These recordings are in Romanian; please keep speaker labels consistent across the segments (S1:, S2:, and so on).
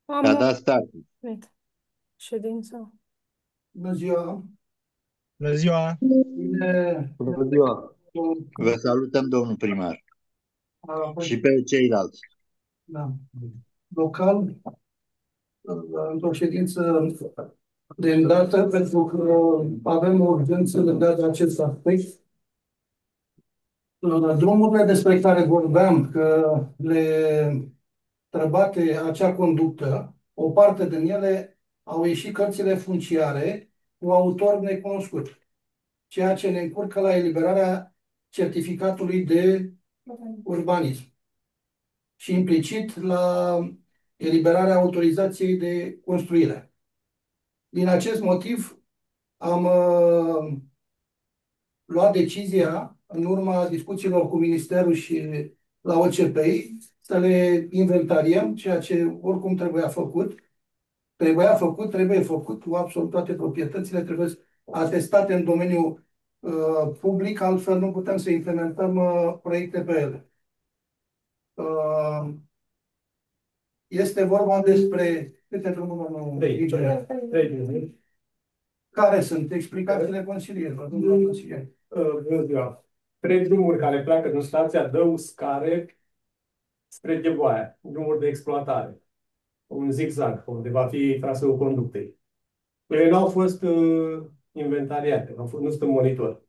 S1: Am
S2: Da, start.
S1: venit. Ședința.
S3: Bună ziua!
S4: Bună ziua!
S3: Bine,
S2: Bună ziua. Vă salutăm, domnul primar,
S3: a
S2: și
S3: fost,
S2: pe ceilalți.
S3: da, local, într-o ședință de îndată, pentru că avem o urgență legată de acest aspect. Drumurile despre care vorbeam, că le străbate acea conductă, o parte din ele au ieșit cărțile funciare cu autor necunoscut, ceea ce ne încurcă la eliberarea certificatului de urbanism și implicit la eliberarea autorizației de construire. Din acest motiv am luat decizia, în urma discuțiilor cu Ministerul și la OCPI, să le inventariem, ceea ce oricum trebuie făcut cu absolut toate proprietățile, trebuie atestate în domeniul public, altfel nu putem să implementăm proiecte pe ele. Este vorba despre câte drumuri nu care sunt explicațiile consilierilor, domnule consilier.
S5: Bună ziua. 3 drumuri care pleacă din stația Dău-Scare spre Chevoaia, drumuri de exploatare. Un zigzag, unde va fi traseul conductei. Ele nu au fost inventariate, nu sunt în monitor.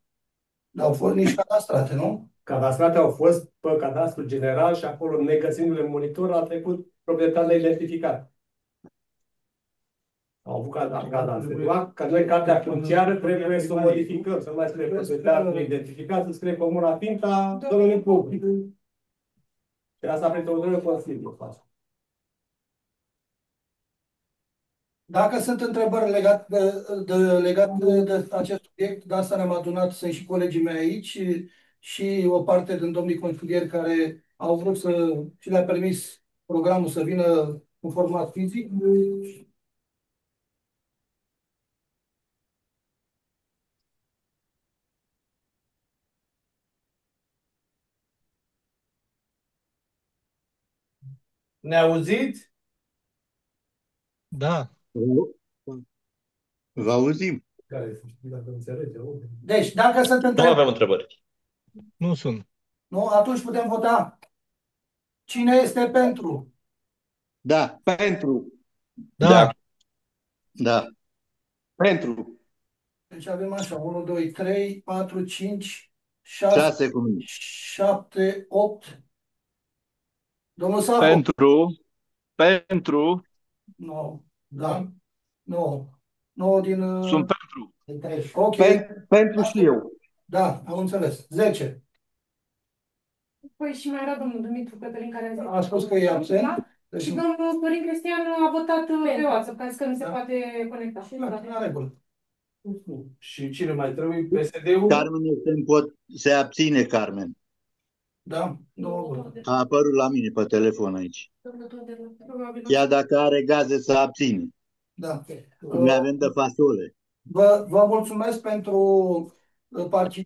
S3: Au fost nici cadastrate, nu?
S5: Cadastrate au fost pe cadastru general și acolo, negăsindu-le în monitor, a trecut proprietatea identificată. Au avut cadastre. Ca noi, cartea funciară, trebuie să o modificăm, să mai scrie proprietatea identificată, să scrie Comuna Finta, domeniul public. Și asta prin hotărâre Consiliului.
S3: Dacă sunt întrebări legate de acest subiect, de asta ne-am adunat, sunt și colegii mei aici și o parte din domnii consilieri care au vrut să și le-a permis programul să vină în format fizic.
S6: Ne auziți?
S4: Da,
S2: Vă auzim.
S3: Deci, dacă sunt
S6: Nu
S3: întrebări,
S6: avem întrebări.
S4: nu sunt.
S3: nu, atunci putem vota. Cine este pentru?
S2: Da,
S6: Pentru.
S4: Da,
S2: da.
S6: Pentru.
S3: Deci avem așa, 1, 2, 3, 4, 5, 6,
S2: 6 cu mine.
S3: 7, 8. Domnul Sabo?
S6: Pentru.
S3: Nu. Da? Nu. 9 din...
S6: Sunt pentru.
S3: Ok.
S6: Pentru și eu.
S3: Da, am înțeles. 10.
S1: Păi și mai era domnul Dumitru Cătălin care a zis...
S3: A spus că e absent.
S1: Da?
S3: Deci
S1: Și domnul Florin Cristian a votat pe WhatsApp, că a zis că nu se
S3: Da.
S1: poate conecta.
S3: în regulă.
S6: Și cine mai trebuie? PSD-ul?
S2: Carmen se abține, Carmen.
S3: Da? Nu.
S2: A apărut la mine pe telefon aici.
S1: Probabil.
S2: Ea dacă are gaze să abține.
S3: Da.
S2: Noi avem de fasole.
S3: Vă mulțumesc pentru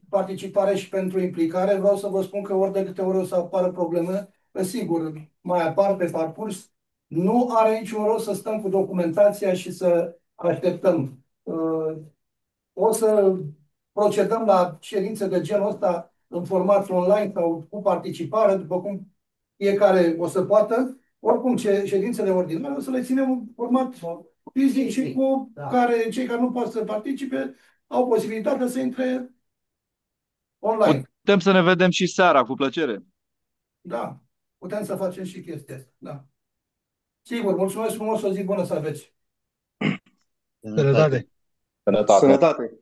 S3: participare și pentru implicare. Vreau să vă spun că ori de câte ori o să apară probleme, sigur, mai apar pe parcurs. Nu are niciun rost să stăm cu documentația și să așteptăm. O să procedăm la ședințe de genul ăsta în format online sau cu participare, după cum fiecare o să poată. Oricum, ședințele ordinare o să le ținem în format fizic și cu cei care nu pot să participe au posibilitatea să intre online.
S7: Putem să ne vedem și seara, cu plăcere.
S3: Da, putem să facem și chestia asta. Da. Sigur, mulțumesc frumos, o zi bună să aveți.
S4: sănătate.
S6: Sănătate.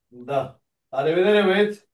S6: Da. La revedere, băieți!